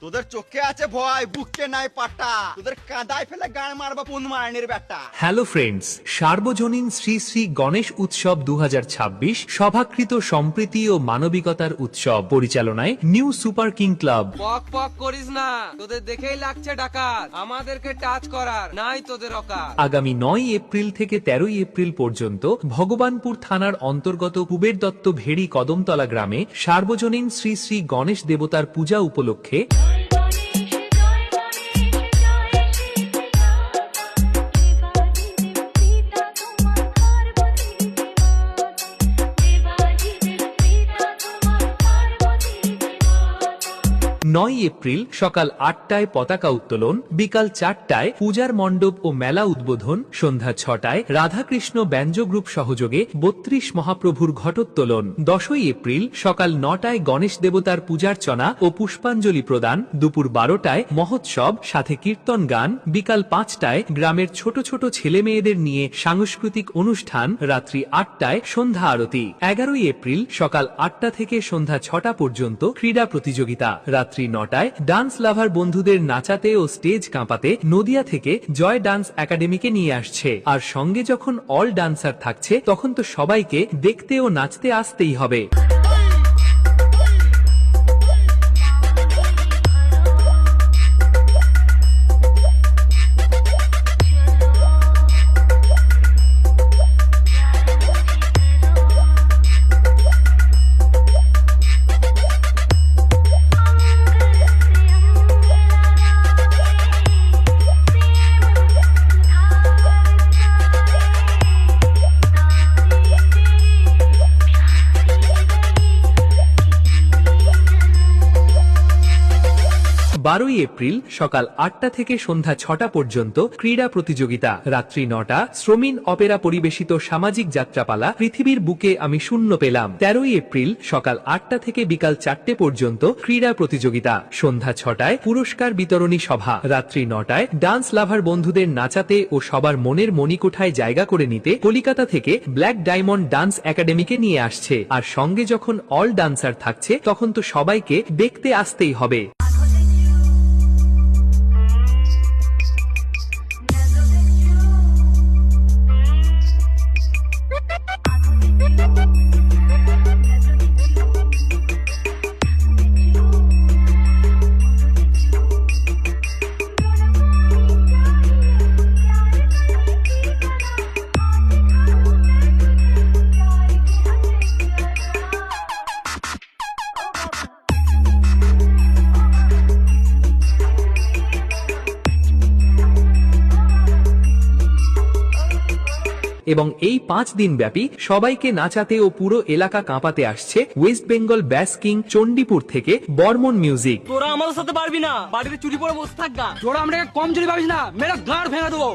তোদের চোখে আছে ভয়, বুকে নাই পাটা, তোদের কাঁদায় ফেলে গান মারবা পুন মারনের বেটা। হ্যালো ফ্রেন্ডস, সার্বজনীন শ্রী শ্রী গণেশ উৎসব 2026 সভাকৃত সম্প্রীতি ও মানবিকতার উৎসব পরিচালনায় নিউ সুপার কিং ক্লাব। পক পক করিস না, তোদের দেখেই লাগছে ডাকাত, আমাদেরকে টাচ করার নাই তোদের অকাত। আগামী 9 এপ্রিল থেকে 13 এপ্রিল পর্যন্ত ভগবানপুর থানার অন্তর্গত কুবের দত্ত ভেড়ি কদমতলা গ্রামে সার্বজনীন শ্রী শ্রী গণেশ দেবতার পূজা উপলক্ষে নয় এপ্রিল সকাল 8টায় পতাকা উত্তোলন, বিকাল 4টায় পূজার মণ্ডপ ও মেলা উদ্বোধন, সন্ধ্যা 6টায় রাধাকৃষ্ণ ব্যঞ্জ গ্রুপ সহযোগে 32 মহাপ্রভুর ঘটোত্তোলন। 10ই এপ্রিল সকাল 9টায় গণেশ দেবতার পূজার্চনা ও পুষ্পাঞ্জলি প্রদান, দুপুর 12টায় মহোৎসব সাথে কীর্তন গান, বিকাল 5টায় গ্রামের ছোট ছোট ছেলে মেয়েদের নিয়ে সাংস্কৃতিক অনুষ্ঠান, রাত্রি 8টায় সন্ধ্যা আরতি। 11ই এপ্রিল সকাল 8টা থেকে সন্ধ্যা 6টা পর্যন্ত ক্রীড়া প্রতিযোগিতা, রাত্রি 9টায় ডান্স লাভার বন্ধুদের নাচাতে ও স্টেজ কাঁপাতে নদিয়া থেকে জয় ডান্স একাডেমিকে নিয়ে আসছে। আর সঙ্গে যখন অল ডান্সার থাকছে তখন তো সবাইকে দেখতে ও নাচতে আসতেই হবে। বারোই এপ্রিল সকাল 8টা থেকে সন্ধ্যা 6টা পর্যন্ত ক্রীড়া প্রতিযোগিতা, রাত্রি 9টা শ্রমিন অপেরা পরিবেশিত সামাজিক যাত্রাপালা পৃথিবীর বুকে আমি শূন্য পেলাম। 13ই এপ্রিল সকাল 8টা থেকে বিকাল 4টে পর্যন্ত ক্রীড়া প্রতিযোগিতা, সন্ধ্যা 6টায় পুরস্কার বিতরণী সভা, রাত্রি 9টায় ডান্স লাভার বন্ধুদের নাচাতে ও সবার মনের মণিকোঠায় জায়গা করে নিতে কলিকাতা থেকে ব্ল্যাক ডায়মন্ড ডান্স একাডেমিকে নিয়ে আসছে। আর সঙ্গে যখন অল ডান্সার থাকছে তখন তো সবাইকে দেখতে আসতেই হবে। এবং এই 5 দিন ব্যাপী সবাইকে নাচাতে ও পুরো এলাকা কাঁপাতে আসছে ওয়েস্ট বেঙ্গল ব্যাস কিং চণ্ডীপুর থেকে বর্মন মিউজিক। তোরা আমাদের সাথে পারবি না, বাড়িতে চুরি পরে বসে থাকবা। তোরা আমাকে কম চুরি পাবিস না, মেরা গাঁড় ভেঙে দেবো।